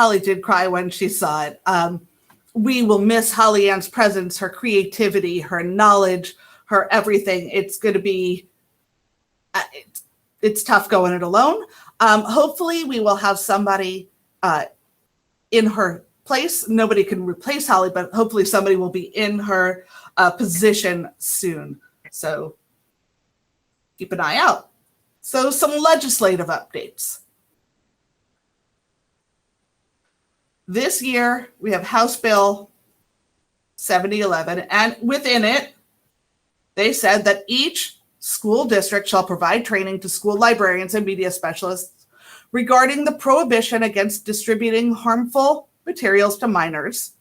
Holly did cry when she saw it. We will miss Holly Ann's presence, her creativity, her knowledge, her everything. It's going to be, it's tough going it alone. Hopefully we will have somebody in her place. Nobody can replace Holly, but hopefully somebody will be in her position soon. So keep an eye out. So some legislative updates. This year, we have House Bill 7011, and within it, they said that each school district shall provide training to school librarians and media specialists regarding the prohibition against distributing harmful materials to minors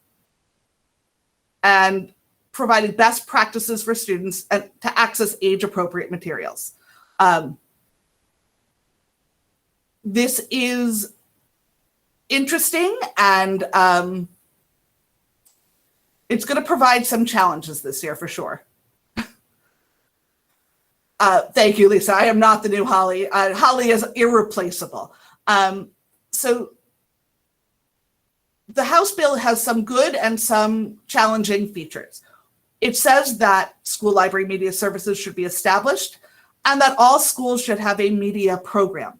and providing best practices for students and to access age-appropriate materials. This is interesting, and it's going to provide some challenges this year for sure. Thank you, Lisa. I am not the new Holly. Holly is irreplaceable. So the House bill has some good and some challenging features. It says that school library media services should be established and that all schools should have a media program.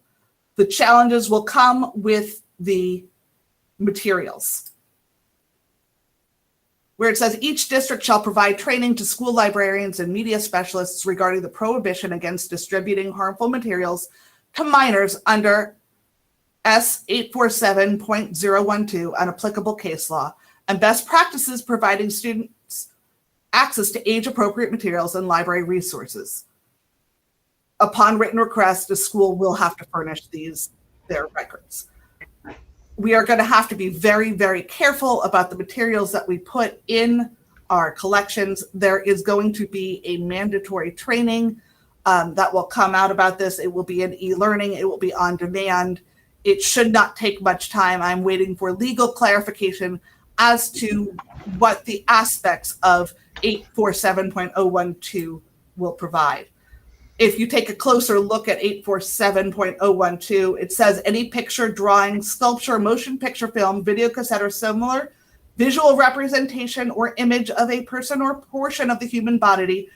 The challenges will come with the materials, where it says each district shall provide training to school librarians and media specialists regarding the prohibition against distributing harmful materials to minors under S 847.012 and applicable case law, and best practices providing students access to age-appropriate materials and library resources. Upon written request, the school will have to furnish their records. We are going to have to be very, very careful about the materials that we put in our collections. There is going to be a mandatory training that will come out about this. It will be in e-learning. It will be on demand. It should not take much time. I'm waiting for legal clarification as to what the aspects of 847.012 will provide. If you take a closer look at 847.012, it says any picture, drawing, sculpture, motion picture film, video cassette, or similar visual representation or image of a person or portion of the human body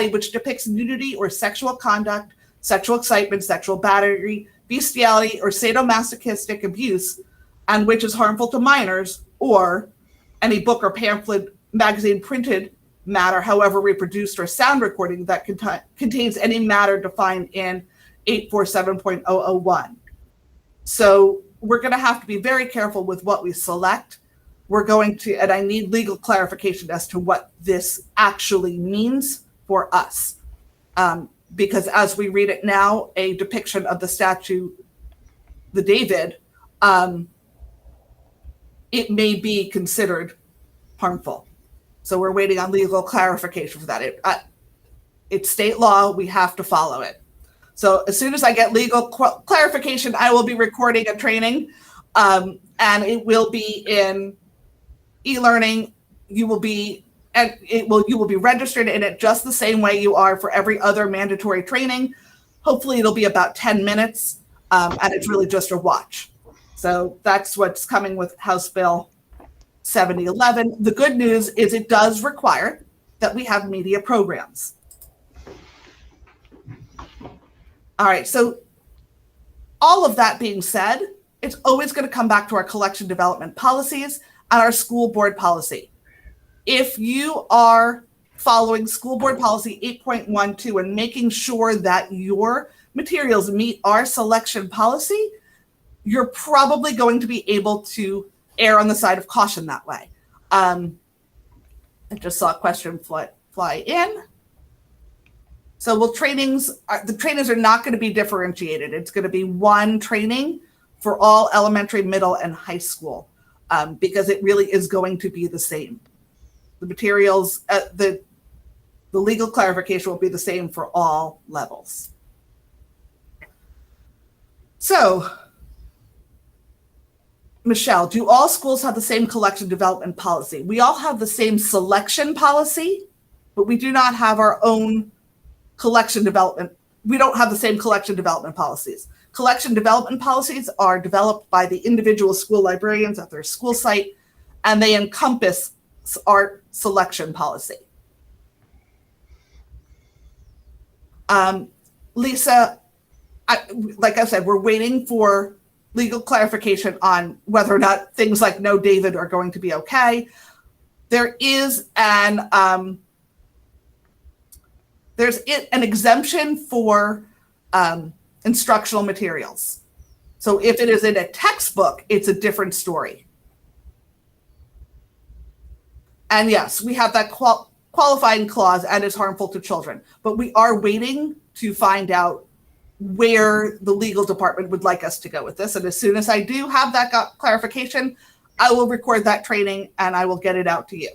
which depicts nudity or sexual conduct, sexual excitement, sexual battery, bestiality, or sadomasochistic abuse, and which is harmful to minors, or any book or pamphlet, magazine, printed matter, however reproduced, or sound recording that contains any matter defined in 847.001. So we're going to have to be very careful with what we select. We're going to, and I need legal clarification as to what this actually means for us. Because as we read it now, a depiction of the statue, the David, it may be considered harmful. So we're waiting on legal clarification for that. It's state law. We have to follow it. So as soon as I get legal clarification, I will be recording a training, and it will be in e-learning. You will be registered in it just the same way you are for every other mandatory training. Hopefully it'll be about 10 minutes, and it's really just a watch. So that's what's coming with House Bill 7011. The good news is it does require that we have media programs. All right, so all of that being said, it's always going to come back to our collection development policies and our school board policy. If you are following school board policy 8.12 and making sure that your materials meet our selection policy, you're probably going to be able to err on the side of caution that way. I just saw a question fly in. So the trainings are not going to be differentiated. It's going to be one training for all elementary, middle, and high school, because it really is going to be the same. The materials, the legal clarification will be the same for all levels. So, Michelle, do all schools have the same collection development policy? We all have the same selection policy, but we do not have our own collection development. We don't have the same collection development policies. Collection development policies are developed by the individual school librarians at their school site, and they encompass art selection policy. Lisa, like I said, we're waiting for legal clarification on whether or not things like no David are going to be okay. There is an exemption for instructional materials. So if it is in a textbook, it's a different story. And yes, we have that qualifying clause, and it's harmful to children. But we are waiting to find out where the legal department would like us to go with this. And as soon as I do have that clarification, I will record that training and I will get it out to you.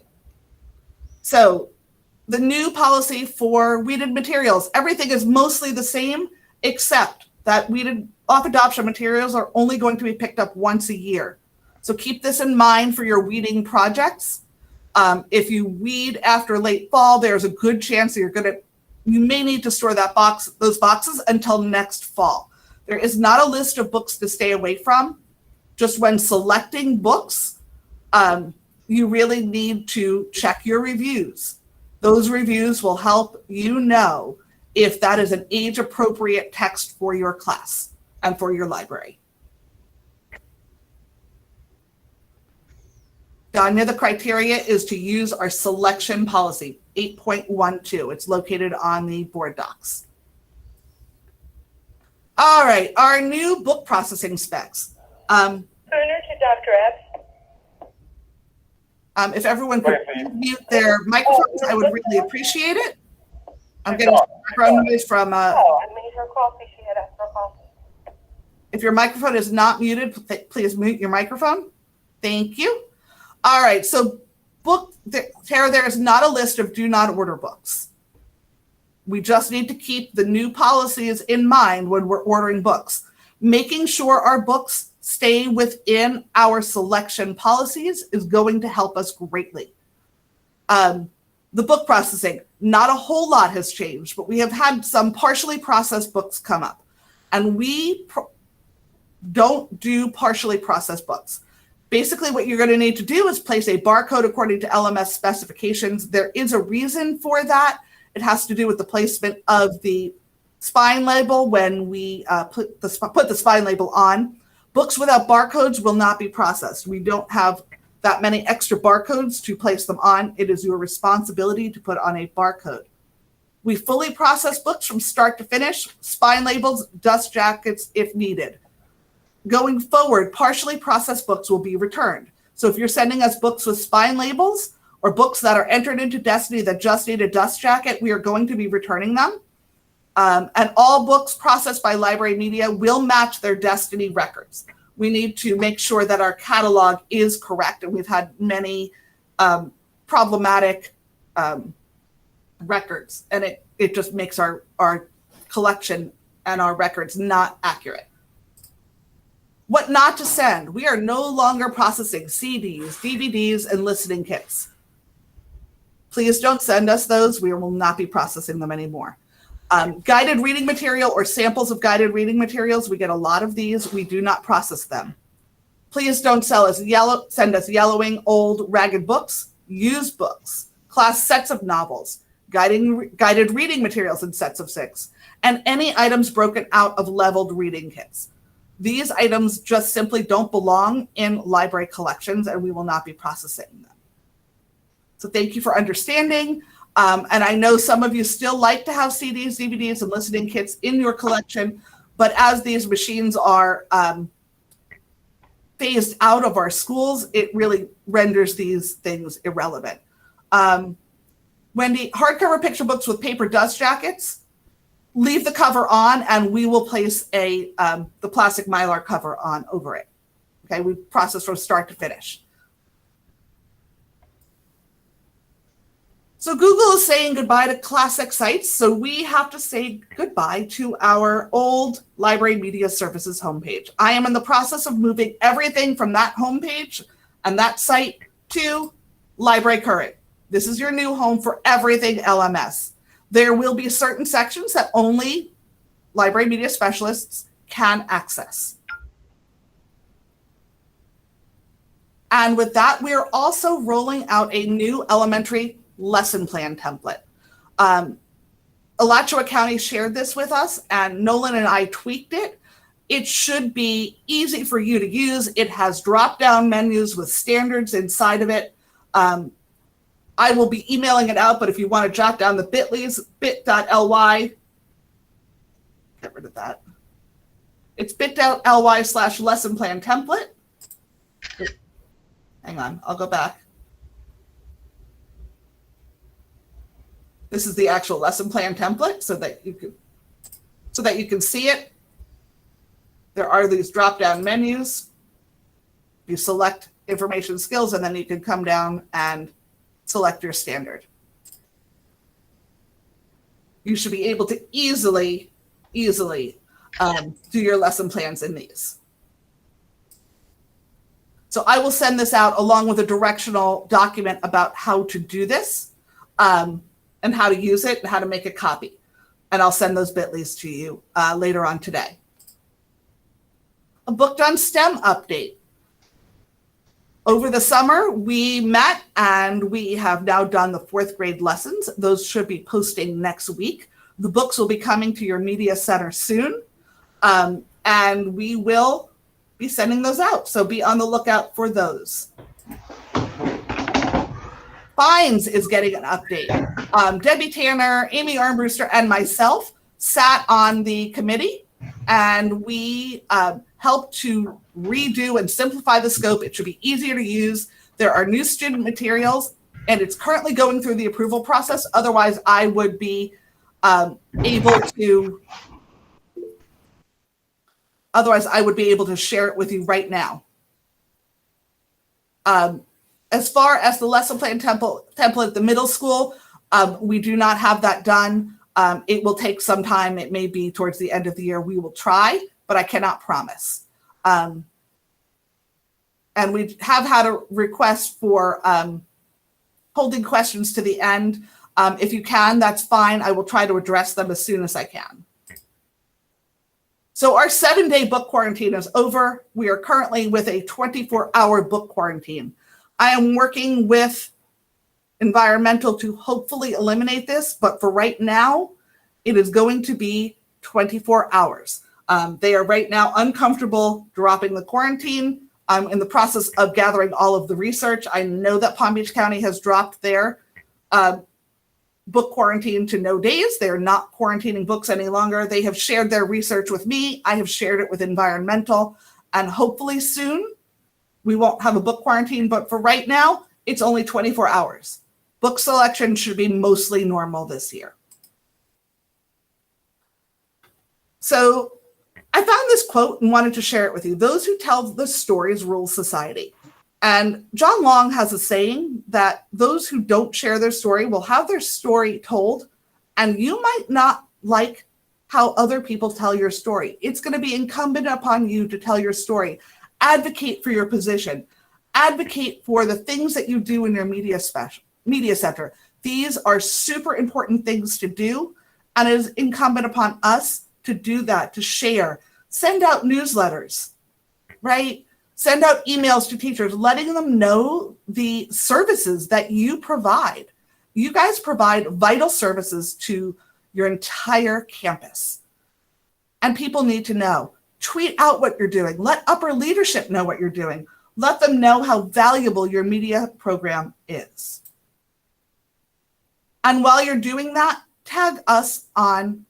So the new policy for weeded materials, everything is mostly the same, except that weeded off adoption materials are only going to be picked up once a year. So keep this in mind for your weeding projects. If you weed after late fall, there's a good chance that you may need to store those boxes until next fall. There is not a list of books to stay away from. Just when selecting books, you really need to check your reviews. Those reviews will help you know if that is an age-appropriate text for your class and for your library. Danya, the criteria is to use our selection policy, 8.12. It's located on the board docs. All right, our new book processing specs. Turner to Dr. Epps. If everyone could mute their microphones, I would really appreciate it. I'm getting background noise from. I made her coffee. She had asked for coffee. If your microphone is not muted, please mute your microphone. Thank you. All right, so Tara, there is not a list of do not order books. We just need to keep the new policies in mind when we're ordering books. Making sure our books stay within our selection policies is going to help us greatly. The book processing, not a whole lot has changed, but we have had some partially processed books come up. And we don't do partially processed books. Basically, what you're going to need to do is place a barcode according to LMS specifications. There is a reason for that. It has to do with the placement of the spine label when we put the spine label on. Books without barcodes will not be processed. We don't have that many extra barcodes to place them on. It is your responsibility to put on a barcode. We fully process books from start to finish, spine labels, dust jackets if needed. Going forward, partially processed books will be returned. So if you're sending us books with spine labels or books that are entered into Destiny that just need a dust jacket, we are going to be returning them. And all books processed by Library Media will match their Destiny records. We need to make sure that our catalog is correct, and we've had many problematic records, and it just makes our collection and our records not accurate. What not to send. We are no longer processing CDs, DVDs, and listening kits. Please don't send us those. We will not be processing them anymore. Guided reading material or samples of guided reading materials. We get a lot of these. We do not process them. Please don't send us yellowing, old, ragged books, used books, class sets of novels, guided reading materials in sets of 6, and any items broken out of leveled reading kits. These items just simply don't belong in library collections, and we will not be processing them. So thank you for understanding. And I know some of you still like to have CDs, DVDs, and listening kits in your collection, but as these machines are phased out of our schools, it really renders these things irrelevant. Wendy, hardcover picture books with paper dust jackets, leave the cover on, and we will place the plastic Mylar cover on over it. Okay, we process from start to finish. So Google is saying goodbye to classic sites, so we have to say goodbye to our old Library Media Services homepage. I am in the process of moving everything from that homepage and that site to Library Current. This is your new home for everything LMS. There will be certain sections that only library media specialists can access. And with that, we are also rolling out a new elementary lesson plan template. Alachua County shared this with us, and Nolan and I tweaked it. It should be easy for you to use. It has drop-down menus with standards inside of it. I will be emailing it out, but if you want to jot down the bit.lys, bit.ly, get rid of that. It's bit.ly/lesson plan template. Hang on, I'll go back. This is the actual lesson plan template so that you can see it. There are these drop-down menus. You select information skills, and then you can come down and select your standard. You should be able to easily do your lesson plans in these. So I will send this out along with a directional document about how to do this, and how to use it and how to make a copy. And I'll send those bit.lys to you later on today. A Booked on STEM update. Over the summer, we met and we have now done the 4th grade lessons. Those should be posting next week. The books will be coming to your media center soon. And we will be sending those out. So be on the lookout for those. Fines is getting an update. Debbie Tanner, Amy Armbruster, and myself sat on the committee, and we helped to redo and simplify the scope. It should be easier to use. There are new student materials, and it's currently going through the approval process. Otherwise, I would be able to share it with you right now. As far as the lesson plan template at the middle school, we do not have that done. It will take some time. It may be towards the end of the year. We will try, but I cannot promise. And we have had a request for holding questions to the end. If you can, that's fine. I will try to address them as soon as I can. So our 7-day book quarantine is over. We are currently with a 24-hour book quarantine. I am working with environmental to hopefully eliminate this, but for right now, it is going to be 24 hours. They are right now uncomfortable dropping the quarantine. I'm in the process of gathering all of the research. I know that Palm Beach County has dropped their book quarantine to no days. They're not quarantining books any longer. They have shared their research with me. I have shared it with environmental, and hopefully soon we won't have a book quarantine, but for right now, it's only 24 hours. Book selection should be mostly normal this year. So I found this quote and wanted to share it with you. Those who tell the stories rule society. And John Long has a saying that those who don't share their story will have their story told, and you might not like how other people tell your story. It's going to be incumbent upon you to tell your story. Advocate for your position. Advocate for the things that you do in your media center. These are super important things to do, and it is incumbent upon us to do that, to share. Send out newsletters, right? Send out emails to teachers, letting them know the services that you provide. You guys provide vital services to your entire campus, and people need to know. Tweet out what you're doing. Let upper leadership know what you're doing. Let them know how valuable your media program is. And while you're doing that, tag us on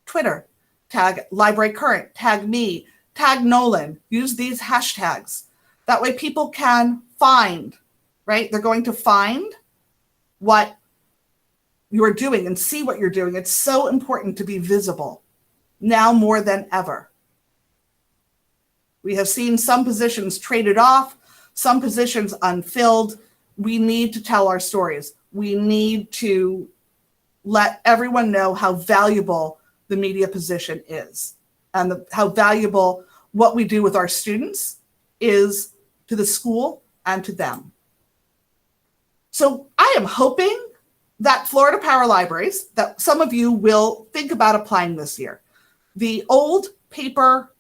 Twitter. Tag Library Current. Tag me. Tag Nolan. Use these hashtags. That way people can find, right? They're going to find what you're doing and see what you're doing. It's so important to be visible now more than ever. We have seen some positions traded off, some positions unfilled. We need to tell our stories. We need to let everyone know how valuable the media position is, and how valuable what we do with our students is to the school and to them. So I am hoping that Florida Power Libraries, that some of you will think about applying this year. The old paper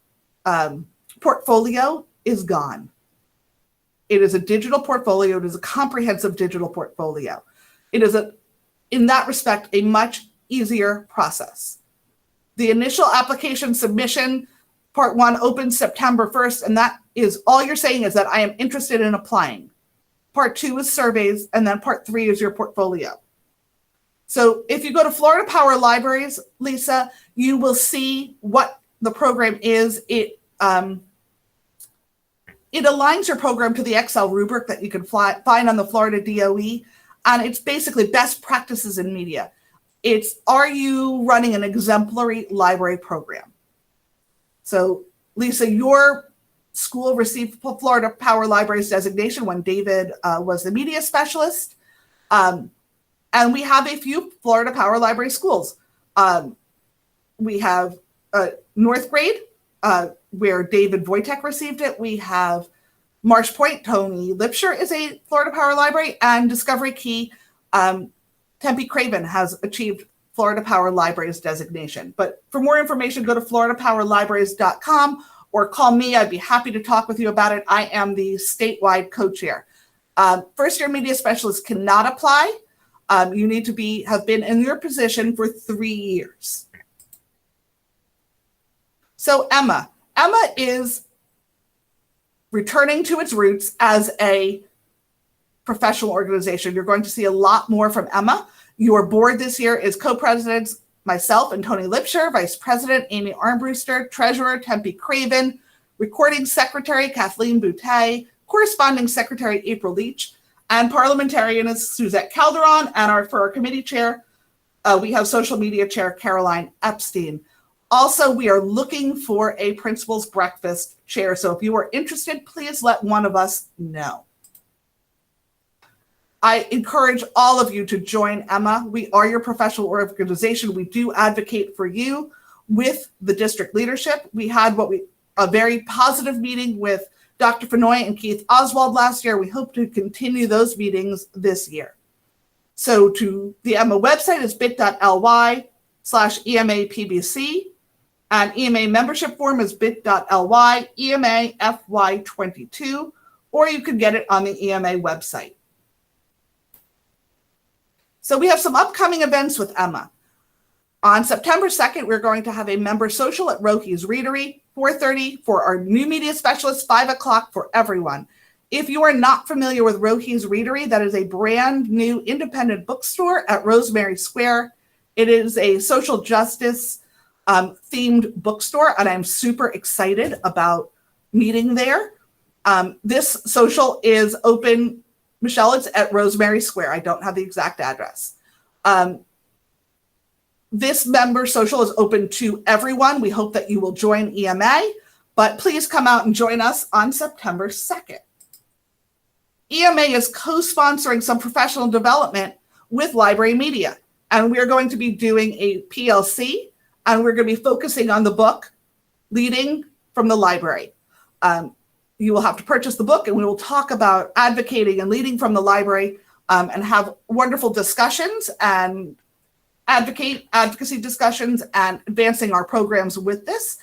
portfolio is gone. It is a digital portfolio. It is a comprehensive digital portfolio. It is, in that respect, a much easier process. The initial application submission, part 1, opens September 1st, and that is all you're saying is that I am interested in applying. Part 2 is surveys, and then part 3 is your portfolio. So if you go to Florida Power Libraries, Lisa, you will see what the program is. It aligns your program to the Excel rubric that you can find on the Florida DOE, and it's basically best practices in media. It's, are you running an exemplary library program? So, Lisa, your school received Florida Power Libraries designation when David was the media specialist. And we have a few Florida Power Library schools. We have North Grade, where David Wojtek received it. We have Marsh Point, Tony Lipsher is a Florida Power Library, and Discovery Key, Tempe Craven has achieved Florida Power Libraries designation. But for more information, go to floridapowerlibraries.com or call me. I'd be happy to talk with you about it. I am the statewide co-chair. First-year media specialists cannot apply. You need to have been in your position for 3 years. So Emma is returning to its roots as a professional organization. You're going to see a lot more from Emma. Your board this year is co-presidents, myself and Tony Lipsher, vice president, Amy Armbruster, treasurer, Tempe Craven, recording secretary, Kathleen Boutte, corresponding secretary, April Leach, and parliamentarian is Suzette Calderon, and for our committee chair, we have social media chair, Caroline Epstein. Also, we are looking for a principal's breakfast chair. So if you are interested, please let one of us know. I encourage all of you to join Emma. We are your professional organization. We do advocate for you with the district leadership. We had a very positive meeting with Dr. Fenoy and Keith Oswald last year. We hope to continue those meetings this year. So to the Emma website is bit.ly/EMAPBC. And EMA membership form is bit.ly EMA FY22, or you can get it on the EMA website. So we have some upcoming events with Emma. On September 2nd, we're going to have a member social at Rohi's Readery, 4:30 for our new media specialists, 5 o'clock for everyone. If you are not familiar with Rohi's Readery, that is a brand new independent bookstore at Rosemary Square. It is a social justice themed bookstore, and I'm super excited about meeting there. This social is open, Michelle, it's at Rosemary Square. I don't have the exact address. This member social is open to everyone. We hope that you will join EMA, but please come out and join us on September 2nd. EMA is co-sponsoring some professional development with Library Media, and we're going to be doing a PLC, and we're going to be focusing on the book, Leading from the Library. You will have to purchase the book, and we will talk about advocating and leading from the library, and have wonderful discussions and advocacy discussions and advancing our programs with this.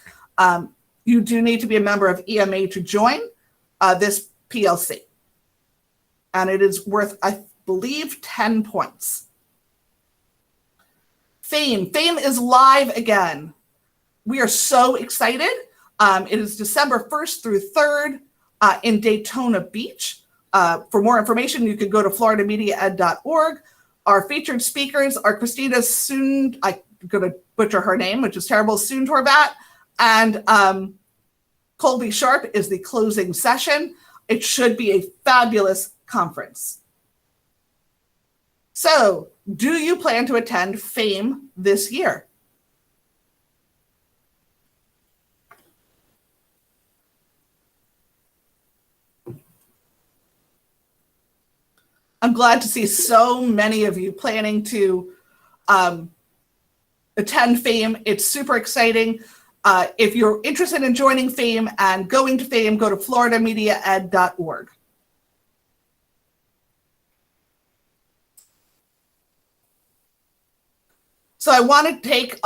You do need to be a member of EMA to join this PLC. And it is worth, I believe, 10 points. Fame is live again. We are so excited. It is December 1st through 3rd in Daytona Beach. For more information, you can go to floridamediaed.org. Our featured speakers are Christina I'm going to butcher her name, which is terrible, Soon-Torbat, and Colby Sharp is the closing session. It should be a fabulous conference. So, do you plan to attend FAME this year? I'm glad to see so many of you planning to attend FAME. It's super exciting. If you're interested in joining FAME and going to FAME, go to floridamediaed.org. So I want to take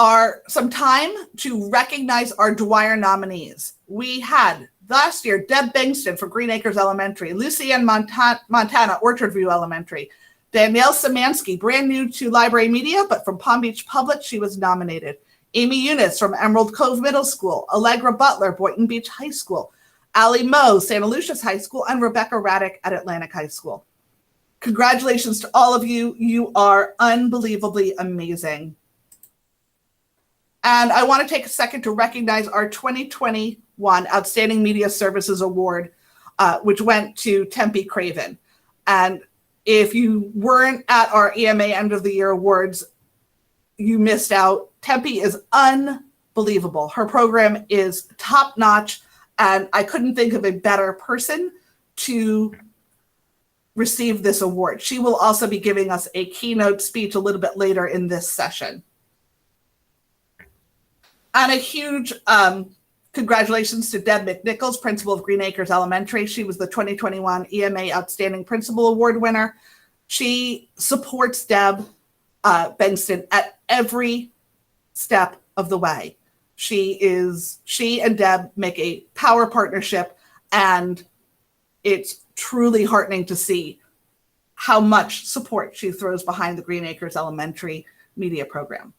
some time to recognize our Dwyer nominees. We had last year Deb Bengston for Green Acres Elementary, Lucianne Montana, Orchard View Elementary, Danielle Szymanski, brand new to library media, but from Palm Beach Public, she was nominated. Amy Eunice from Emerald Cove Middle School, Allegra Butler, Boynton Beach High School, Allie Moe, Santa Lucia's High School, and Rebecca Raddick at Atlantic High School. Congratulations to all of you. You are unbelievably amazing. And I want to take a second to recognize our 2021 Outstanding Media Services Award, which went to Tempe Craven. And if you weren't at our EMA End of the Year Awards, you missed out. Tempe is unbelievable. Her program is top notch, and I couldn't think of a better person to receive this award. She will also be giving us a keynote speech a little bit later in this session. And a huge congratulations to Deb McNichols, principal of Green Acres Elementary. She was the 2021 EMA Outstanding Principal Award winner. She supports Deb Bengston at every step of the way. She and Deb make a power partnership, and it's truly heartening to see how much support she throws behind the Green Acres Elementary media program.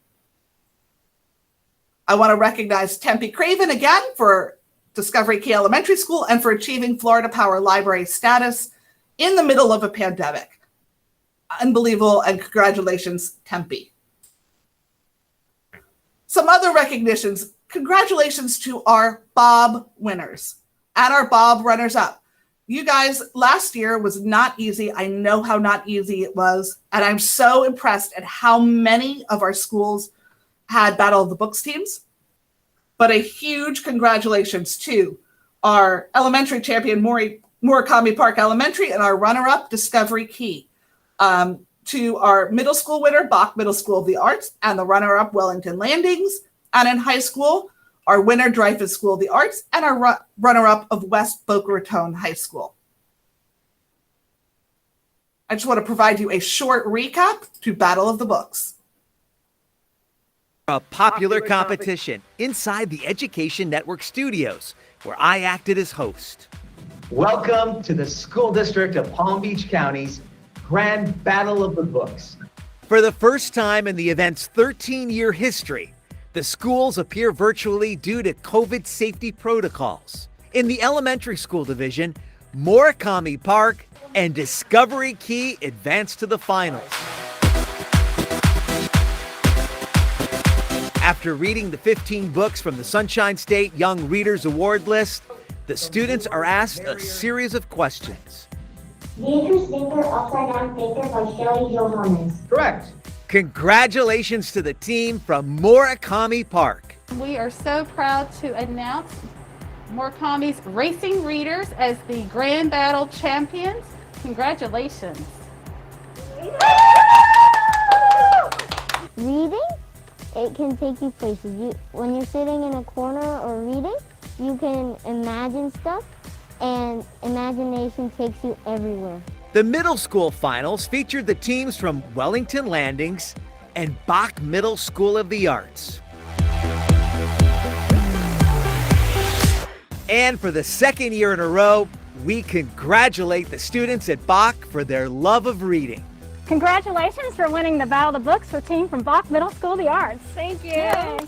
I want to recognize Tempe Craven again for Discovery Key Elementary School and for achieving Florida Power Library status in the middle of a pandemic. Unbelievable, and congratulations, Tempe. Some other recognitions. Congratulations to our Bob winners and our Bob runners-up. You guys, last year was not easy. I know how not easy it was, and I'm so impressed at how many of our schools had Battle of the Books teams. But a huge congratulations to our elementary champion, Murakami Park Elementary, and our runner-up, Discovery Key. To our middle school winner, Bach Middle School of the Arts, and the runner-up, Wellington Landings. And in high school, our winner, Dreyfus School of the Arts, and our runner-up of West Boca Raton High School. I just want to provide you a short recap to Battle of the Books. A popular competition inside the Education Network studios, where I acted as host. Welcome to the School District of Palm Beach County's Grand Battle of the Books. For the first time in the event's 13-year history, the schools appear virtually due to COVID safety protocols. In the elementary school division, Murakami Park and Discovery Key advanced to the finals. After reading the 15 books from the Sunshine State Young Readers Award list, the students are asked a series of questions. The Interest Thinker, Upside Down Thinker by Shelley Johannes. Correct. Congratulations to the team from Murakami Park. We are so proud to announce Murakami's Racing Readers as the Grand Battle champions. Congratulations. Reading, it can take you places. When you're sitting in a corner or reading, you can imagine stuff, and imagination takes you everywhere. The middle school finals featured the teams from Wellington Landings and Bach Middle School of the Arts. And for the second year in a row, we congratulate the students at Bach for their love of reading. Congratulations for winning the Battle of the Books for team from Bach Middle School of the Arts. Thank you. Yay.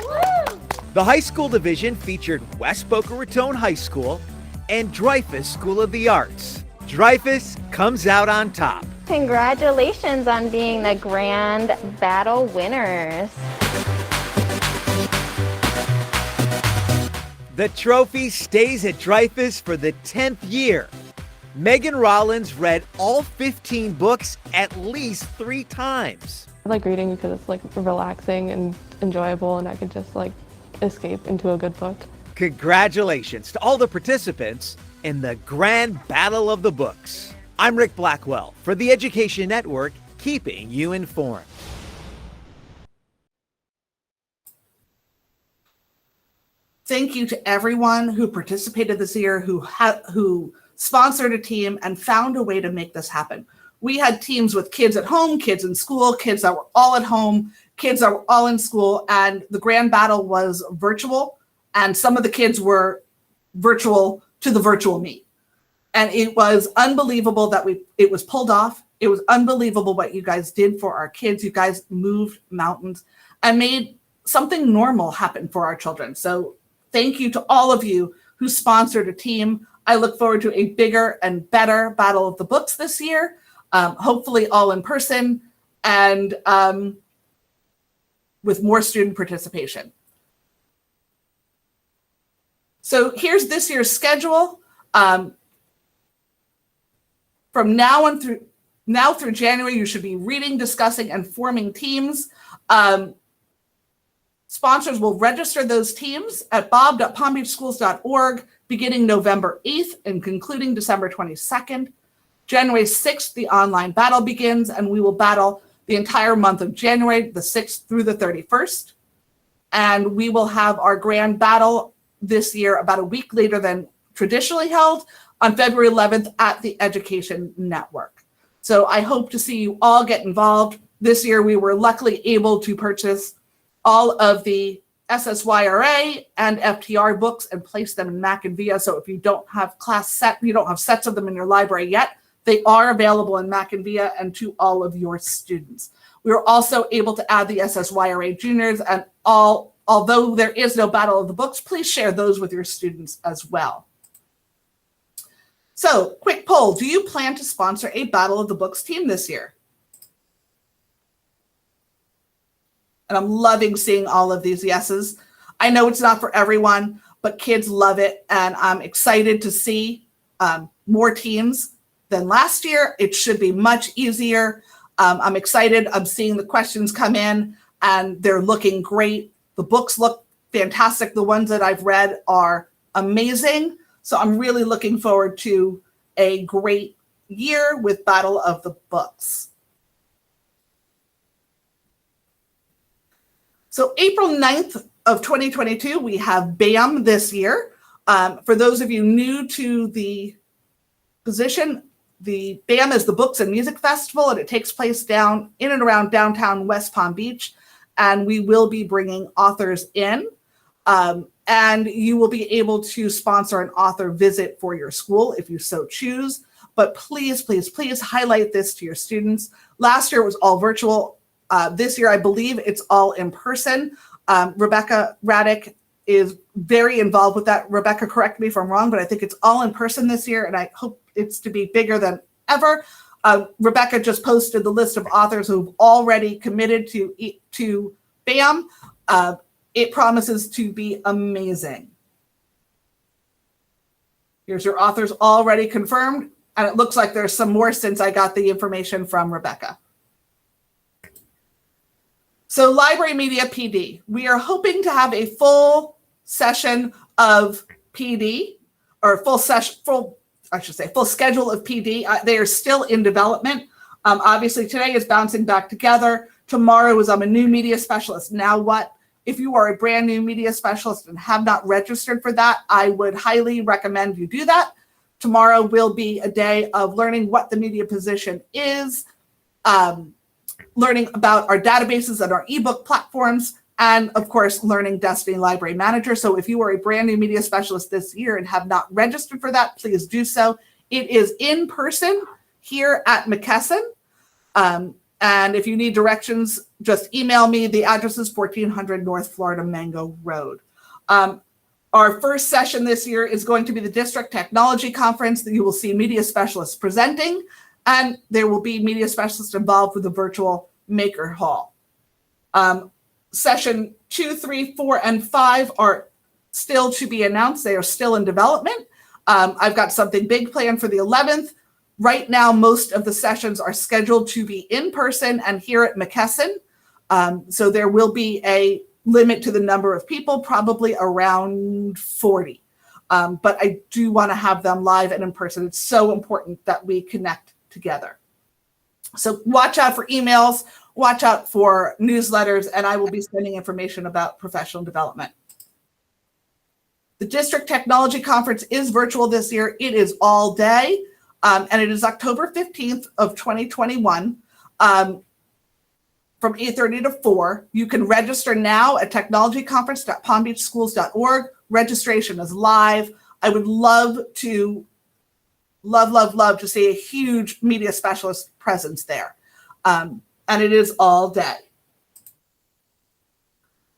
Woo! The high school division featured West Boca Raton High School and Dreyfus School of the Arts. Dreyfus comes out on top. Congratulations on being the Grand Battle winners. The trophy stays at Dreyfus for the 10th year. Megan Rollins read all 15 books at least 3 times. I like reading because it's like relaxing and enjoyable, and I can just like escape into a good book. Congratulations to all the participants in the Grand Battle of the Books. I'm Rick Blackwell for the Education Network, keeping you informed. Thank you to everyone who participated this year, who sponsored a team and found a way to make this happen. We had teams with kids at home, kids in school, kids that were all at home. kids are all in school, and the grand battle was virtual, and some of the kids were virtual to the virtual meet. And it was unbelievable that it was pulled off. It was unbelievable what you guys did for our kids. You guys moved mountains and made something normal happen for our children. So thank you to all of you who sponsored a team. I look forward to a bigger and better Battle of the Books this year, hopefully all in person and with more student participation. So here's this year's schedule. From now through January, you should be reading, discussing, and forming teams. Sponsors will register those teams at bob.palmbeachschools.org beginning November 8th and concluding December 22nd. January 6th, the online battle begins, and we will battle the entire month of January, the 6th through the 31st. And we will have our grand battle this year about a week later than traditionally held on February 11th at the Education Network. So I hope to see you all get involved. This year, we were luckily able to purchase all of the SSYRA and FTR books and place them in Mac and Via. So if you don't have you don't have sets of them in your library yet, they are available in Mac and Via and to all of your students. We were also able to add the SSYRA juniors, and although there is no Battle of the Books, please share those with your students as well. So, quick poll, do you plan to sponsor a Battle of the Books team this year? And I'm loving seeing all of these yeses. I know it's not for everyone, but kids love it, and I'm excited to see more teams than last year. It should be much easier. I'm excited. I'm seeing the questions come in, and they're looking great. The books look fantastic. The ones that I've read are amazing. So I'm really looking forward to a great year with Battle of the Books. So April 9th of 2022, we have BAM this year. For those of you new to the position, the BAM is the Books and Music Festival, and it takes place down in and around downtown West Palm Beach. And we will be bringing authors in. And you will be able to sponsor an author visit for your school if you so choose. But please, please, please highlight this to your students. Last year it was all virtual. This year, I believe it's all in person. Rebecca Raddick is very involved with that. Rebecca, correct me if I'm wrong, but I think it's all in person this year, and I hope it's to be bigger than ever. Rebecca just posted the list of authors who've already committed to BAM. It promises to be amazing. Here's your authors already confirmed, and it looks like there's some more since I got the information from Rebecca. So Library Media PD, we are hoping to have a full session of PD, or full schedule of PD. They are still in development. Obviously today is bouncing back together. Tomorrow is I'm a new media specialist. Now what? If you are a brand new media specialist and have not registered for that, I would highly recommend you do that. Tomorrow will be a day of learning what the media position is, learning about our databases and our ebook platforms, and of course, learning Destiny Library Manager. So if you are a brand new media specialist this year and have not registered for that, please do so. It is in person here at McKesson. And if you need directions, just email me. The address is 1400 North Florida Mango Road. Our first session this year is going to be the District Technology Conference that you will see media specialists presenting, and there will be media specialists involved with the virtual Maker Hall. Session 2, 3, 4, and 5 are still to be announced. They are still in development. I've got something big planned for the 11th. Right now, most of the sessions are scheduled to be in person and here at McKesson. So there will be a limit to the number of people, probably around 40. But I do want to have them live and in person. It's so important that we connect together. So watch out for emails, watch out for newsletters, and I will be sending information about professional development. The District Technology Conference is virtual this year. It is all day. And it is October 15th of 2021. from 8:30 to 4. You can register now at technologyconference.palmbeachschools.org. Registration is live. I would love to see a huge media specialist presence there. And it is all day.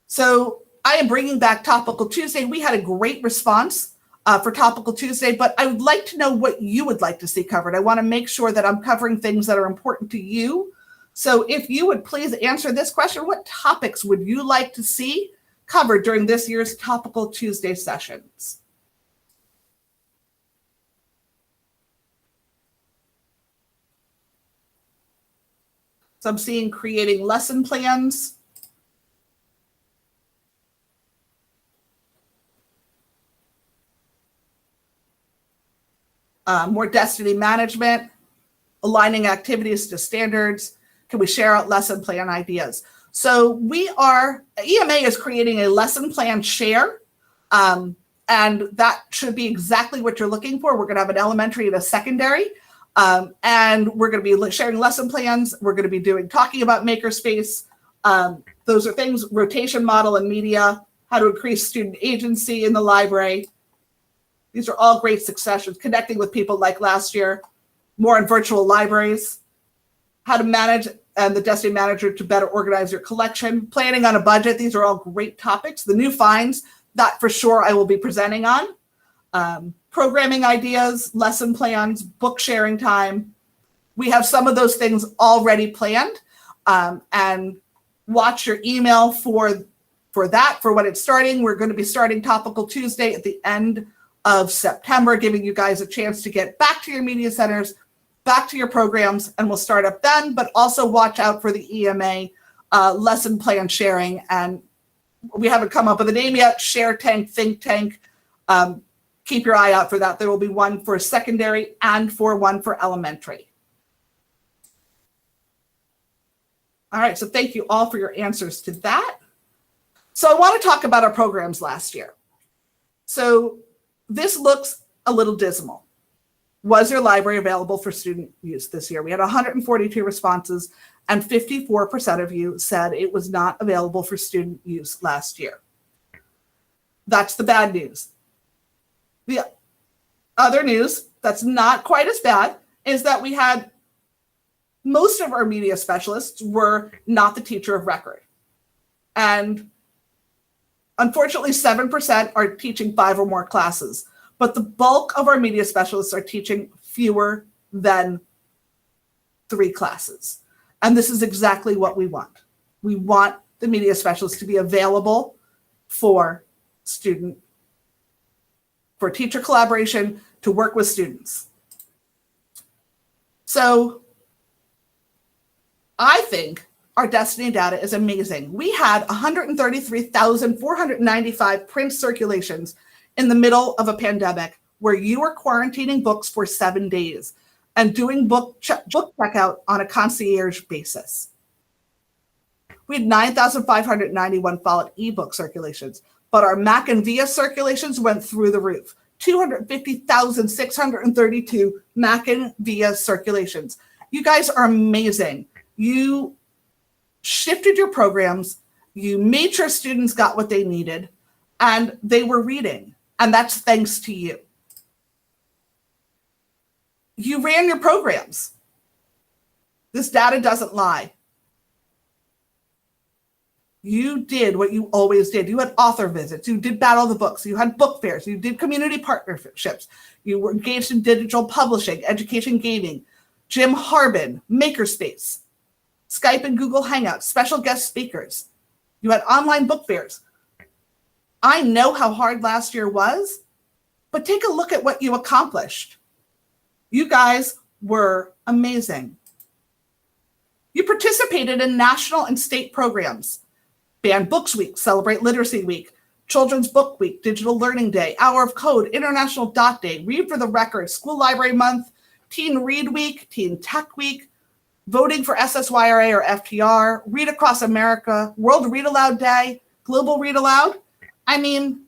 So I am bringing back Topical Tuesday. We had a great response for Topical Tuesday, but I would like to know what you would like to see covered. I want to make sure that I'm covering things that are important to you. So if you would please answer this question, what topics would you like to see covered during this year's Topical Tuesday sessions? So I'm seeing creating lesson plans. More destiny management, aligning activities to standards. Can we share out lesson plan ideas? So EMA is creating a lesson plan share, and that should be exactly what you're looking for. We're going to have an elementary and a secondary, and we're going to be sharing lesson plans. We're going to be talking about makerspace. Those are things, rotation model and media, how to increase student agency in the library. These are all great successions. Connecting with people like last year, more in virtual libraries, how to manage and the Destiny Manager to better organize your collection, planning on a budget. These are all great topics. The new finds, that for sure I will be presenting on. Programming ideas, lesson plans, book sharing time. We have some of those things already planned, and watch your email for when it's starting. We're going to be starting Topical Tuesday at the end of September, giving you guys a chance to get back to your media centers, back to your programs, and we'll start up then. But also watch out for the EMA lesson plan sharing. And we haven't come up with a name yet, Share Tank, Think Tank. Keep your eye out for that. There will be one for secondary and one for elementary. All right, so thank you all for your answers to that. So I want to talk about our programs last year. So this looks a little dismal. Was your library available for student use this year? We had 142 responses, and 54% of you said it was not available for student use last year. That's the bad news. The other news that's not quite as bad is that we had most of our media specialists were not the teacher of record. And unfortunately, 7% are teaching 5 or more classes, but the bulk of our media specialists are teaching fewer than 3 classes. And this is exactly what we want. We want the media specialists to be available for teacher collaboration, to work with students. So I think our Destiny data is amazing. We had 133,495 print circulations in the middle of a pandemic where you were quarantining books for 7 days and doing book checkout on a concierge basis. We had 9,591 followed ebook circulations, but our Mac and VIA circulations went through the roof. 250,632 Mac and VIA circulations. You guys are amazing. You shifted your programs, you made sure students got what they needed, and they were reading, and that's thanks to you. You ran your programs. This data doesn't lie. You did what you always did. You had author visits, you did Battle of the Books, you had book fairs, you did community partnerships, you were engaged in digital publishing, education gaming, Jim Harbin, Makerspace, Skype and Google Hangouts, special guest speakers. You had online book fairs. I know how hard last year was, but take a look at what you accomplished. You guys were amazing. You participated in national and state programs. Banned Books Week, Celebrate Literacy Week, Children's Book Week, Digital Learning Day, Hour of Code, International Dot Day, Read for the Record, School Library Month, Teen Read Week, Teen Tech Week, voting for SSYRA or FTR, Read Across America, World Read Aloud Day, Global Read Aloud. I mean,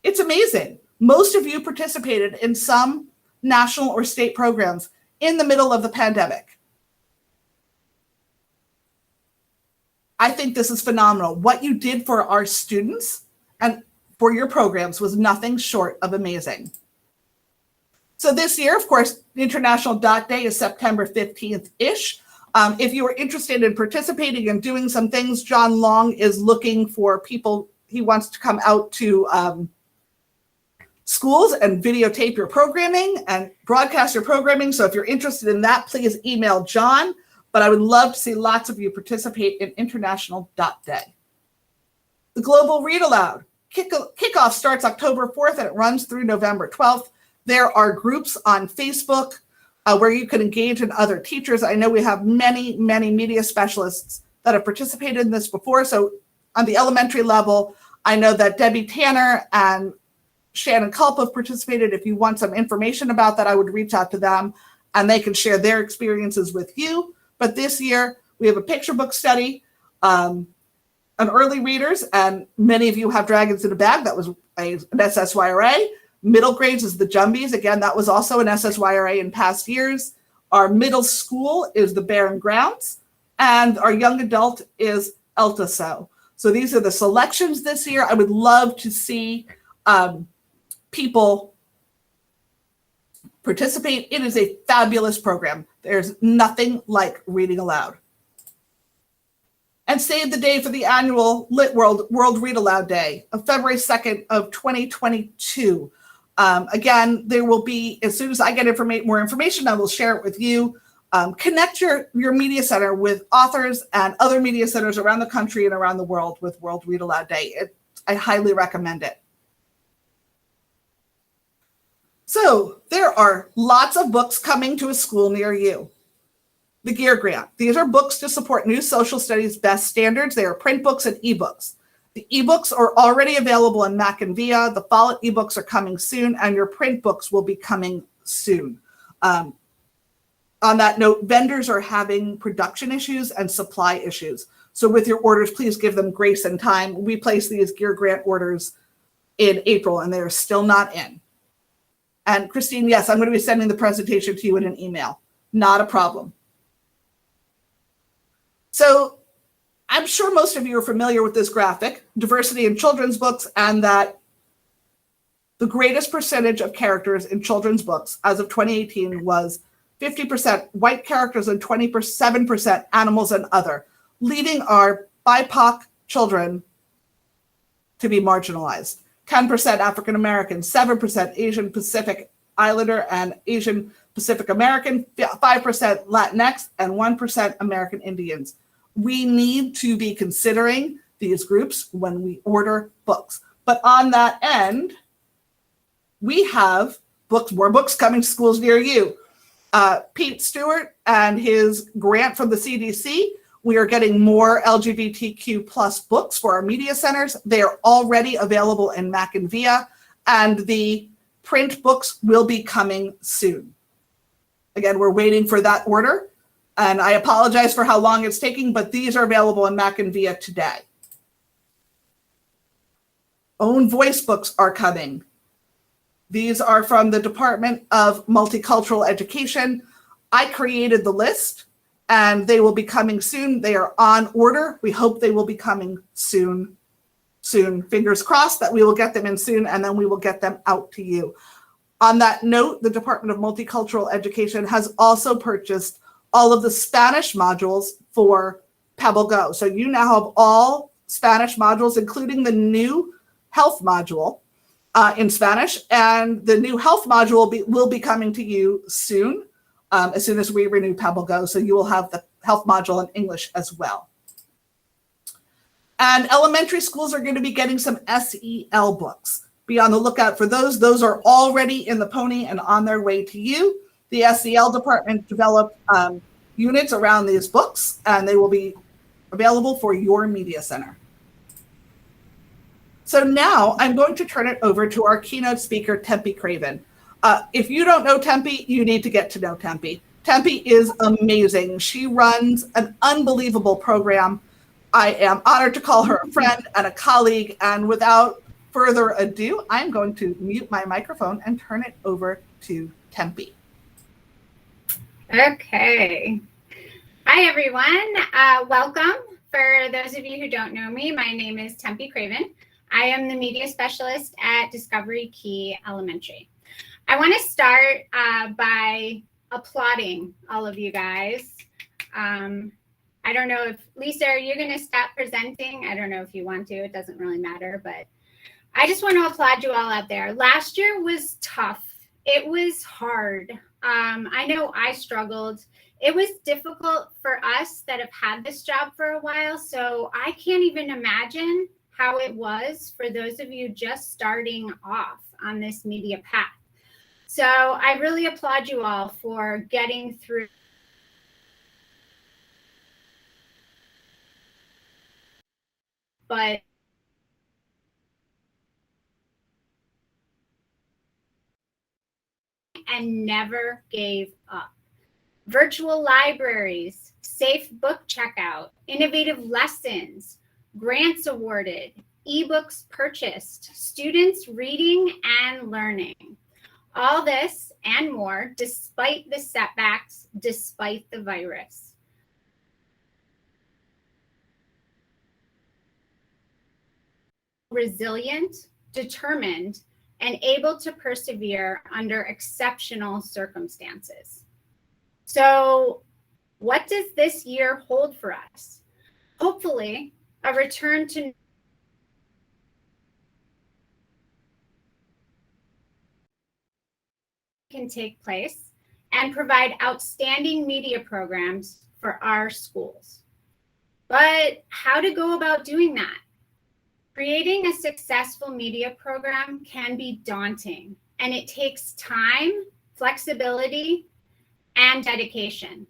it's amazing. Most of you participated in some national or state programs in the middle of the pandemic. I think this is phenomenal. What you did for our students and for your programs was nothing short of amazing. So this year, of course, International Dot Day is September 15th-ish. If you are interested in participating and doing some things, John Long is looking for people. He wants to come out to schools and videotape your programming and broadcast your programming. So if you're interested in that, please email John. But I would love to see lots of you participate in International Dot Day. The Global Read Aloud kickoff starts October 4th and it runs through November 12th. There are groups on Facebook where you can engage in other teachers. I know we have many, many media specialists that have participated in this before. So on the elementary level, I know that Debbie Tanner and Shannon Culp have participated. If you want some information about that, I would reach out to them and they can share their experiences with you. But this year, we have a picture book study, an early readers, and many of you have Dragons in a Bag. That was an SSYRA. Middle grades is the Jumbies. Again, that was also an SSYRA in past years. Our middle school is the Barren Grounds, and our young adult is ELTASO. So these are the selections this year. I would love to see people participate. It is a fabulous program. There's nothing like reading aloud. And save the day for the annual Lit World Read Aloud Day of February 2nd of 2022. Again, there will be, as soon as I get more information, I will share it with you. Connect your media center with authors and other media centers around the country and around the world with World Read Aloud Day. I highly recommend it. So there are lots of books coming to a school near you. The GEAR Grant. These are books to support new social studies best standards. They are print books and ebooks. The ebooks are already available in Mac and VIA. The Follett ebooks are coming soon, and your print books will be coming soon. On that note, vendors are having production issues and supply issues. So with your orders, please give them grace and time. We placed these GEAR Grant orders in April, and they're still not in. And Christine, yes, I'm going to be sending the presentation to you in an email. Not a problem. So I'm sure most of you are familiar with this graphic, diversity in children's books, and that the greatest percentage of characters in children's books as of 2018 was 50% white characters and 27% animals and other, leaving our BIPOC children to be marginalized. 10% African American, 7% Asian Pacific Islander and Asian Pacific American, 5% Latinx, and 1% American Indians. We need to be considering these groups when we order books. But on that end, we have more books coming to schools near you. Pete Stewart and his grant from the CDC, we are getting more LGBTQ plus books for our media centers. They are already available in Mac and VIA, and the print books will be coming soon. Again, we're waiting for that order, and I apologize for how long it's taking, but these are available in Mac and VIA today. Own voice books are coming. These are from the Department of Multicultural Education. I created the list, and they will be coming soon. They are on order. We hope they will be coming soon. Fingers crossed that we will get them in soon, and then we will get them out to you. On that note, the Department of Multicultural Education has also purchased all of the Spanish modules for Pebble Go. So you now have all Spanish modules, including the new health module in Spanish, and the new health module will be coming to you soon. As soon as we renew Pebble Go, so you will have the health module in English as well. And elementary schools are going to be getting some SEL books. Be on the lookout for those. Those are already in the pony and on their way to you. The SEL department developed units around these books, and they will be available for your media center. So now I'm going to turn it over to our keynote speaker, Tempe Craven. If you don't know Tempe, you need to get to know Tempe. Tempe is amazing. She runs an unbelievable program. I am honored to call her a friend and a colleague. And without further ado, I'm going to mute my microphone and turn it over to Tempe. Okay. Hi, everyone. Welcome. For those of you who don't know me, my name is Tempe Craven. I am the media specialist at Discovery Key Elementary. I want to start by applauding all of you guys. I don't know if, Lisa, are you going to stop presenting? I don't know if you want to. It doesn't really matter, but I just want to applaud you all out there. Last year was tough. It was hard. I know I struggled. It was difficult for us that have had this job for a while, so I can't even imagine how it was for those of you just starting off on this media path. So I really applaud you all for getting through. But and never gave up. Virtual libraries, safe book checkout, innovative lessons, grants awarded, ebooks purchased, students reading and learning. All this and more despite the setbacks, despite the virus. Resilient, determined, and able to persevere under exceptional circumstances. So, what does this year hold for us? Hopefully, a return to can take place and provide outstanding media programs for our schools. But how to go about doing that? Creating a successful media program can be daunting, and it takes time, flexibility, and dedication.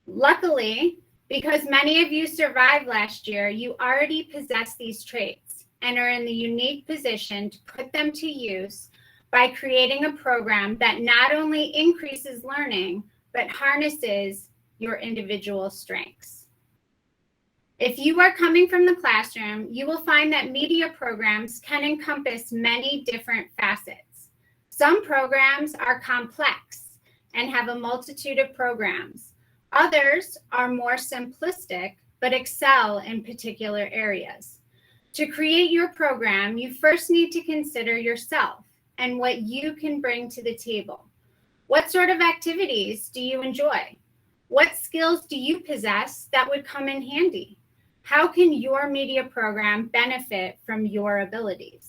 Luckily, because many of you survived last year, you already possess these traits and are in the unique position to put them to use by creating a program that not only increases learning, but harnesses your individual strengths. If you are coming from the classroom, you will find that media programs can encompass many different facets. Some programs are complex and have a multitude of programs. Others are more simplistic, but excel in particular areas. To create your program, you first need to consider yourself and what you can bring to the table. What sort of activities do you enjoy? What skills do you possess that would come in handy? How can your media program benefit from your abilities?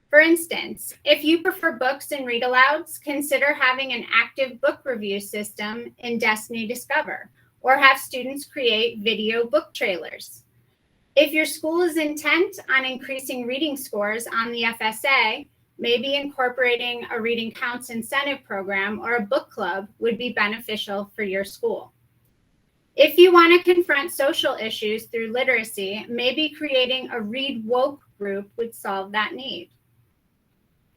For instance, if you prefer books and read alouds, consider having an active book review system in Destiny Discover, or have students create video book trailers. If your school is intent on increasing reading scores on the FSA, maybe incorporating a reading counts incentive program or a book club would be beneficial for your school. If you want to confront social issues through literacy, maybe creating a Read Woke group would solve that need.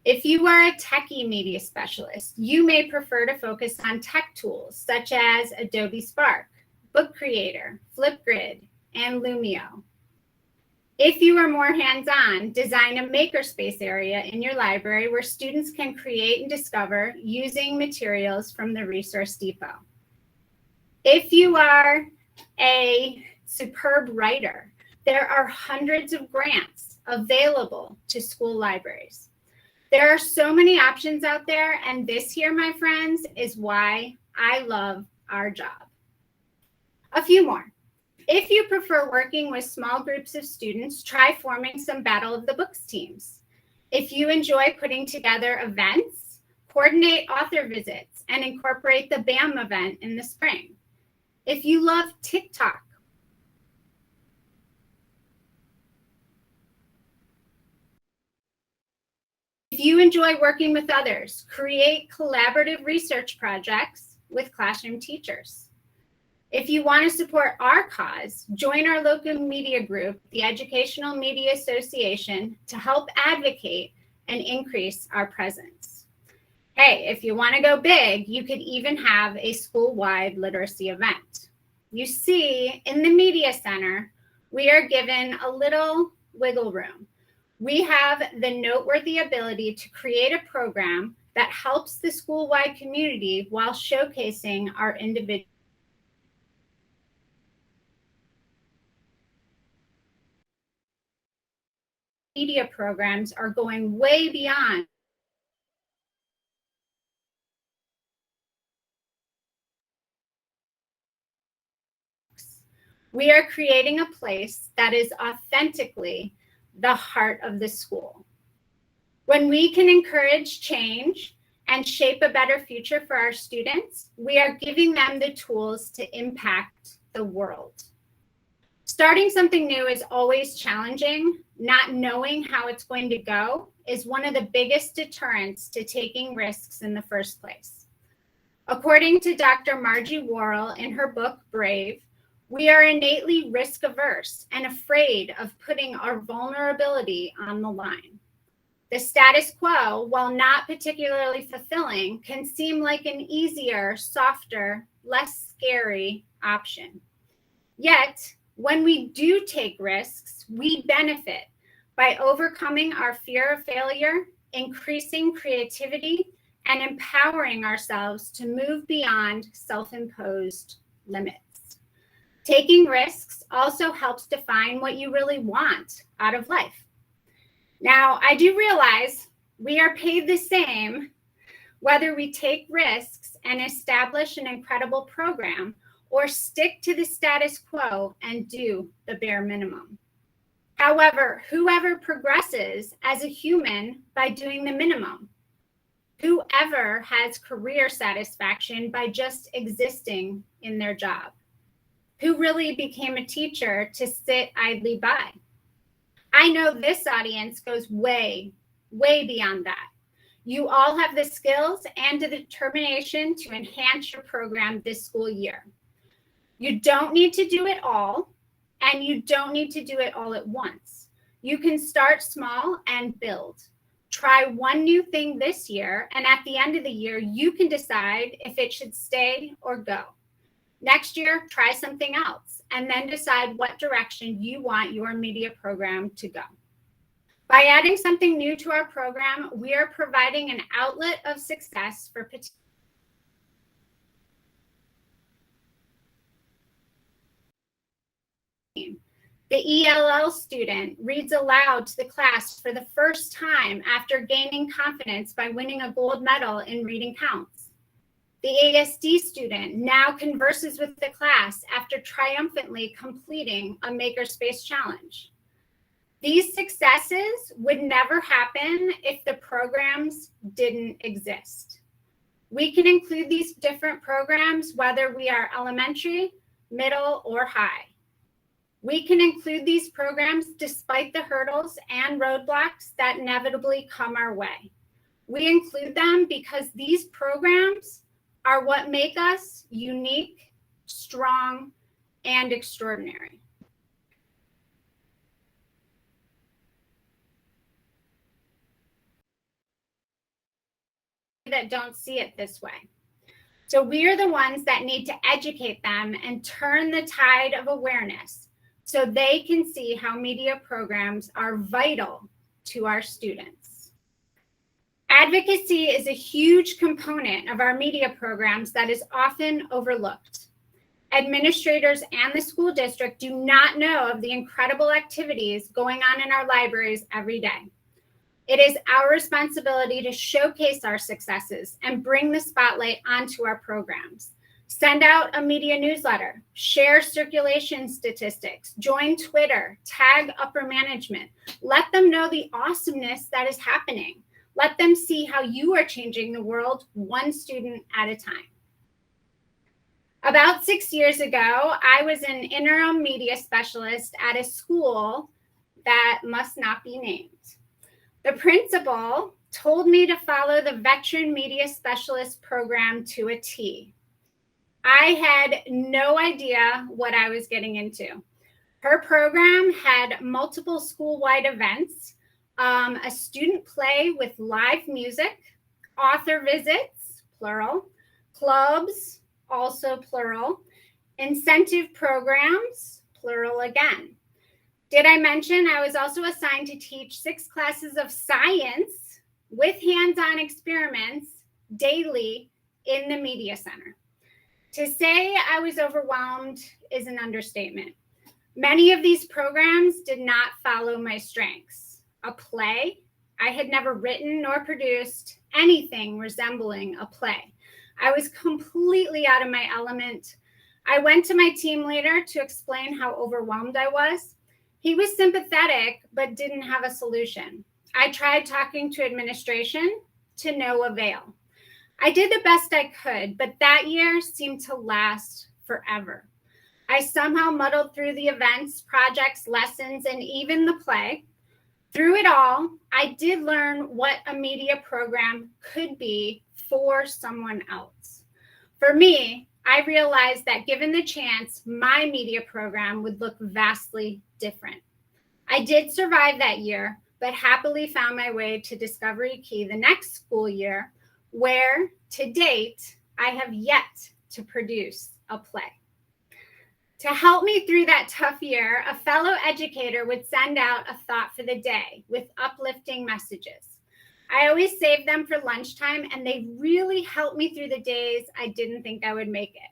If you are a techie media specialist, you may prefer to focus on tech tools such as Adobe Spark, Book Creator, Flipgrid, and Lumio. If you are more hands-on, design a makerspace area in your library where students can create and discover using materials from the Resource Depot. If you are a superb writer, there are hundreds of grants available to school libraries. There are so many options out there, and this here, my friends, is why I love our job. A few more. If you prefer working with small groups of students, try forming some Battle of the Books teams. If you enjoy putting together events, coordinate author visits and incorporate the BAM event in the spring. If you love TikTok, if you enjoy working with others, create collaborative research projects with classroom teachers. If you want to support our cause, join our local media group, the Educational Media Association, to help advocate and increase our presence. Hey, if you want to go big, you could even have a school-wide literacy event. You see, in the Media Center, we are given a little wiggle room. We have the noteworthy ability to create a program that helps the school-wide community while showcasing our individual. media programs are going way beyond we are creating a place that is authentically the heart of the school. When we can encourage change and shape a better future for our students, we are giving them the tools to impact the world. Starting something new is always challenging. Not knowing how it's going to go is one of the biggest deterrents to taking risks in the first place. According to Dr. Margie Worrell in her book, Brave, we are innately risk averse and afraid of putting our vulnerability on the line. The status quo, while not particularly fulfilling, can seem like an easier, softer, less scary option. Yet, when we do take risks, we benefit by overcoming our fear of failure, increasing creativity, and empowering ourselves to move beyond self-imposed limits. Taking risks also helps define what you really want out of life. Now, I do realize we are paid the same whether we take risks and establish an incredible program or stick to the status quo and do the bare minimum. However, whoever progresses as a human by doing the minimum, whoever has career satisfaction by just existing in their job, who really became a teacher to sit idly by. I know this audience goes way, way beyond that. You all have the skills and the determination to enhance your program this school year. You don't need to do it all, and you don't need to do it all at once. You can start small and build. Try one new thing this year, and at the end of the year, you can decide if it should stay or go. Next year, try something else, and then decide what direction you want your media program to go. By adding something new to our program, we are providing an outlet of success for the ELL student reads aloud to the class for the first time after gaining confidence by winning a gold medal in Reading Counts. The ASD student now converses with the class after triumphantly completing a Makerspace challenge. These successes would never happen if the programs didn't exist. We can include these different programs whether we are elementary, middle, or high. We can include these programs despite the hurdles and roadblocks that inevitably come our way. We include them because these programs are what make us unique, strong, and extraordinary. That don't see it this way. So we are the ones that need to educate them and turn the tide of awareness so they can see how media programs are vital to our students. Advocacy is a huge component of our media programs that is often overlooked. Administrators and the school district do not know of the incredible activities going on in our libraries every day. It is our responsibility to showcase our successes and bring the spotlight onto our programs. Send out a media newsletter, share circulation statistics, join Twitter, tag upper management. Let them know the awesomeness that is happening. Let them see how you are changing the world one student at a time. About 6 years ago, I was an interim media specialist at a school that must not be named. The principal told me to follow the Veteran Media Specialist program to a T. I had no idea what I was getting into. Her program had multiple school-wide events, a student play with live music, author visits, plural, clubs, also plural, incentive programs, plural again. Did I mention I was also assigned to teach 6 classes of science with hands-on experiments daily in the Media Center? To say I was overwhelmed is an understatement. Many of these programs did not follow my strengths. a play. I had never written nor produced anything resembling a play. I was completely out of my element. I went to my team leader to explain how overwhelmed I was. He was sympathetic, but didn't have a solution. I tried talking to administration, to no avail. I did the best I could, but that year seemed to last forever. I somehow muddled through the events, projects, lessons, and even the play. Through it all, I did learn what a media program could be for someone else. For me, I realized that given the chance, my media program would look vastly different. I did survive that year, but happily found my way to Discovery Key the next school year, where to date, I have yet to produce a play. To help me through that tough year, a fellow educator would send out a thought for the day with uplifting messages. I always saved them for lunchtime, and they really helped me through the days I didn't think I would make it.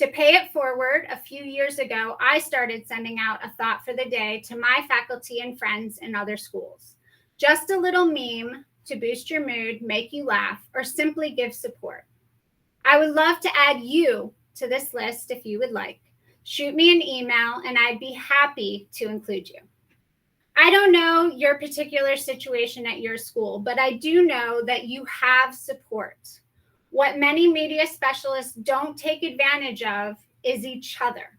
To pay it forward, a few years ago, I started sending out a thought for the day to my faculty and friends in other schools. Just a little meme to boost your mood, make you laugh, or simply give support. I would love to add you to this list if you would like. Shoot me an email and I'd be happy to include you. I don't know your particular situation at your school, but I do know that you have support. What many media specialists don't take advantage of is each other.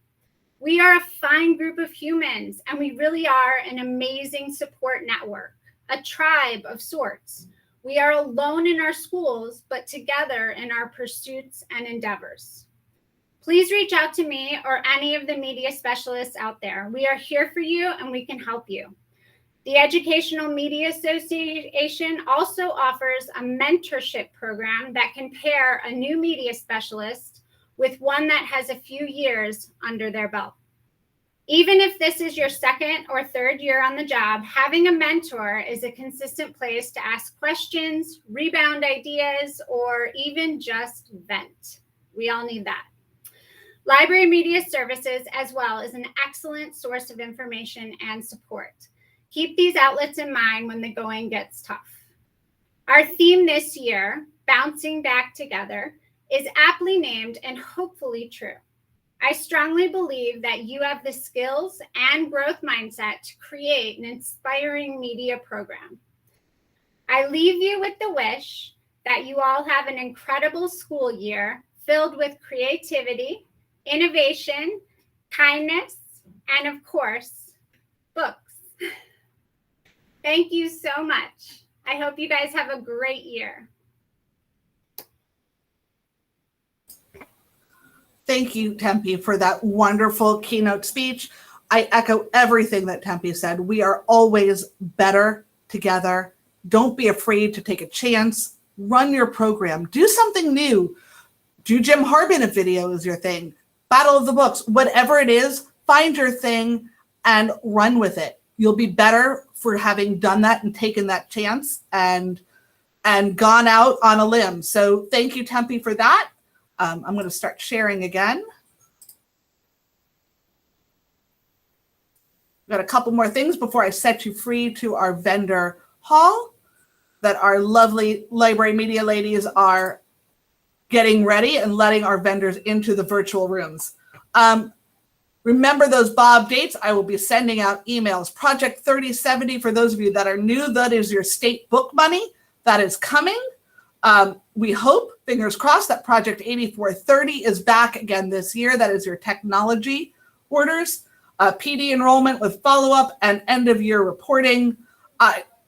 We are a fine group of humans, and we really are an amazing support network, a tribe of sorts. We are alone in our schools, but together in our pursuits and endeavors. Please reach out to me or any of the media specialists out there. We are here for you and we can help you. The Educational Media Association also offers a mentorship program that can pair a new media specialist with one that has a few years under their belt. Even if this is your second or third year on the job, having a mentor is a consistent place to ask questions, rebound ideas, or even just vent. We all need that. Library Media Services as well is an excellent source of information and support. Keep these outlets in mind when the going gets tough. Our theme this year, Bouncing Back Together, is aptly named and hopefully true. I strongly believe that you have the skills and growth mindset to create an inspiring media program. I leave you with the wish that you all have an incredible school year filled with creativity, innovation, kindness, and of course, books. Thank you so much. I hope you guys have a great year. Thank you, Tempe, for that wonderful keynote speech. I echo everything that Tempe said. We are always better together. Don't be afraid to take a chance. Run your program. Do something new. Do Jim Harbin if video is your thing. Battle of the Books, whatever it is, find your thing and run with it. You'll be better for having done that and taken that chance and gone out on a limb. So thank you, Tempe, for that. I'm going to start sharing again. Got a couple more things before I set you free to our vendor hall that our lovely library media ladies are getting ready and letting our vendors into the virtual rooms. Remember those Bob dates. I will be sending out emails. Project 3070, for those of you that are new, that is your state book money. That is coming. We hope, fingers crossed, that Project 8430 is back again this year. That is your technology orders. PD enrollment with follow-up and end-of-year reporting.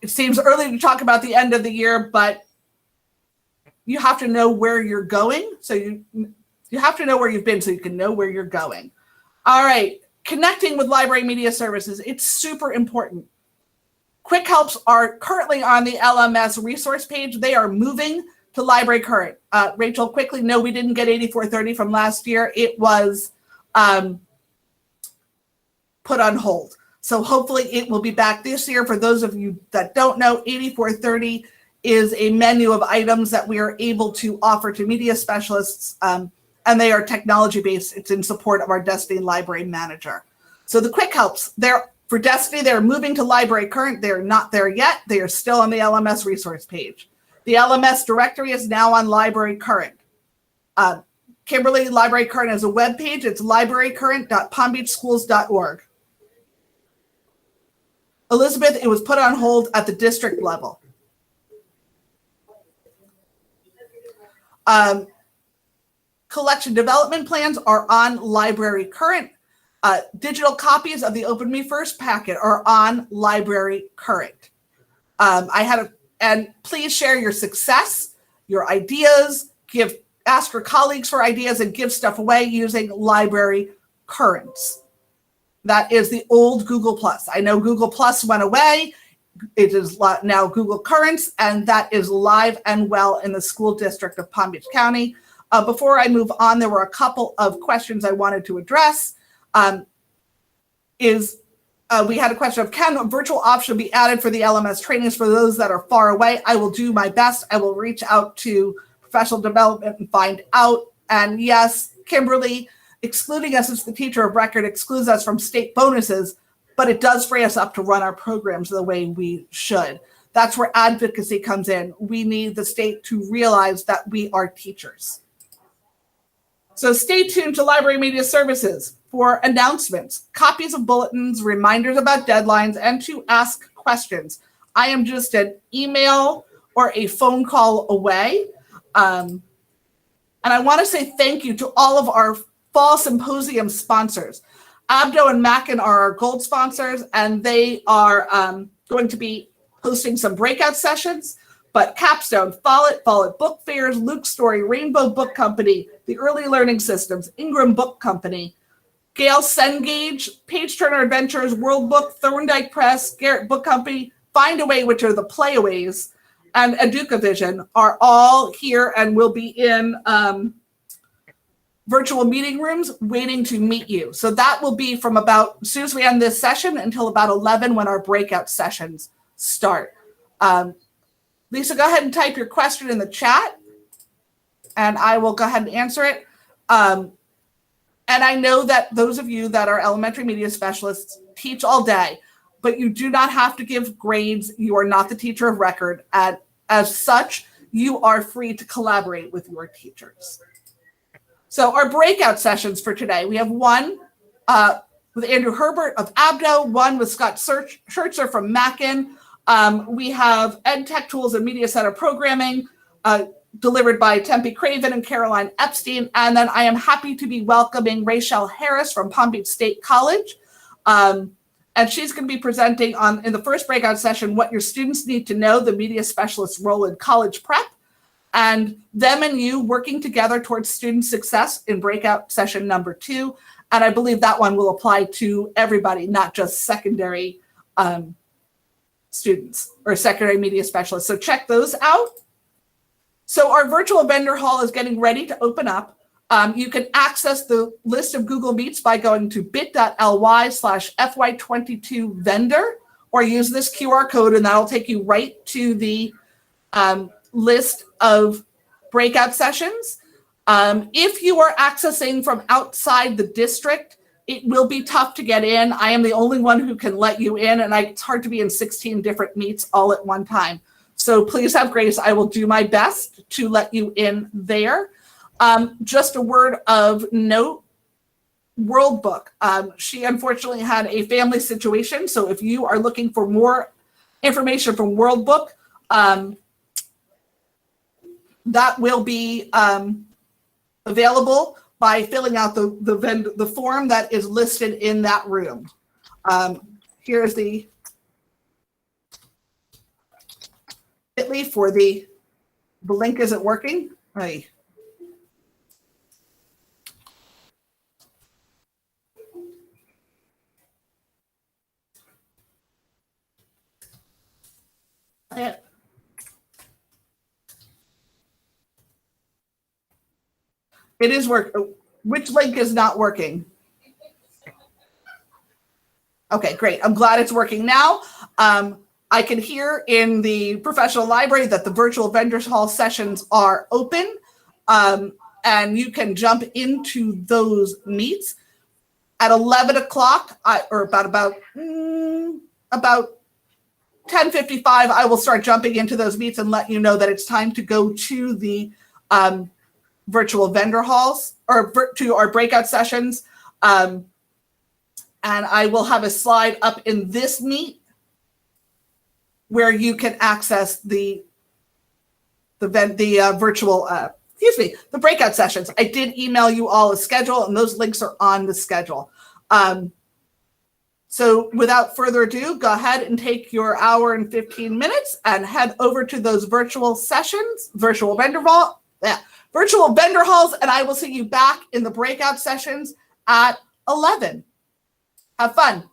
It seems early to talk about the end of the year, but you have to know where you're going. So you have to know where you've been so you can know where you're going. All right, connecting with library media services, it's super important. Quick helps are currently on the LMS resource page. They are moving to Library Current. Rachel, quickly, no, we didn't get 8430 from last year. It was put on hold. So hopefully it will be back this year. For those of you that don't know, 8430 is a menu of items that we are able to offer to media specialists, and they are technology-based. It's in support of our Destiny Library Manager. So the quick helps, they're For Destiny, they're moving to Library Current. They're not there yet. They are still on the LMS resource page. The LMS directory is now on Library Current. Kimberly, Library Current has a web page. It's librarycurrent.palmbeachschools.org. Elizabeth, it was put on hold at the district level. Collection development plans are on Library Current. Digital copies of the Open Me First packet are on Library Current. And please share your success, your ideas, ask your colleagues for ideas, and give stuff away using Library Currents. That is the old Google Plus. I know Google Plus went away. It is now Google Currents, and that is live and well in the school district of Palm Beach County. Before I move on, there were a couple of questions I wanted to address. We had a question of, can a virtual option be added for the LMS trainings for those that are far away? I will do my best. I will reach out to professional development and find out. And yes, Kimberly, excluding us as the teacher of record excludes us from state bonuses, but it does free us up to run our programs the way we should. That's where advocacy comes in. We need the state to realize that we are teachers. So stay tuned to Library Media Services for announcements, copies of bulletins, reminders about deadlines, and to ask questions. I am just an email or a phone call away. And I want to say thank you to all of our Fall Symposium sponsors. Abdo and Mackin are our gold sponsors, and they are going to be hosting some breakout sessions. But Capstone, Follett Book Fairs, Luke Story, Rainbow Book Company, the Early Learning Systems, Ingram Book Company, Gale Cengage, Page Turner Adventures, World Book, Thorndike Press, Garrett Book Company, Find a Way, which are the playaways, and Educa Vision are all here and will be in virtual meeting rooms waiting to meet you. So that will be from about, as soon as we end this session, until about 11 when our breakout sessions start. Lisa, go ahead and type your question in the chat, and I will go ahead and answer it. And I know that those of you that are elementary media specialists teach all day, but you do not have to give grades. You are not the teacher of record. And as such, you are free to collaborate with your teachers. So our breakout sessions for today, we have one with Andrew Herbert of Abdo, one with Scott Schertzer from Mackin. We have Ed Tech Tools and Media Center Programming delivered by Tempe Craven and Caroline Epstein. And then I am happy to be welcoming Rachel Harris from Palm Beach State College. And she's going to be presenting in the first breakout session, what your students need to know, the media specialist's role in college prep, and them and you working together towards student success in breakout session number 2. And I believe that one will apply to everybody, not just secondary students or secondary media specialists. So check those out. So our virtual vendor hall is getting ready to open up. You can access the list of Google Meets by going to bit.ly/FY22 vendor, or use this QR code and that'll take you right to the list of breakout sessions. If you are accessing from outside the district, it will be tough to get in. I am the only one who can let you in, and it's hard to be in 16 different meets all at one time. So please have grace. I will do my best to let you in there. Just a word of note, World Book. She unfortunately had a family situation. So if you are looking for more information from World Book, that will be available by filling out the form that is listed in that room. Here's the bit.ly for the link isn't working. Right. It is work. Which link is not working? Okay, great. I'm glad it's working now. I can hear in the professional library that the virtual vendors hall sessions are open, and you can jump into those meets. At 11 o'clock, or about 10:55, I will start jumping into those meets and let you know that it's time to go to the virtual vendor halls or to our breakout sessions. And I will have a slide up in this meet where you can access the virtual, the breakout sessions. I did email you all a schedule, and those links are on the schedule. So without further ado, go ahead and take your hour and 15 minutes and head over to those virtual sessions, virtual vendor halls, and I will see you back in the breakout sessions at 11. Have fun.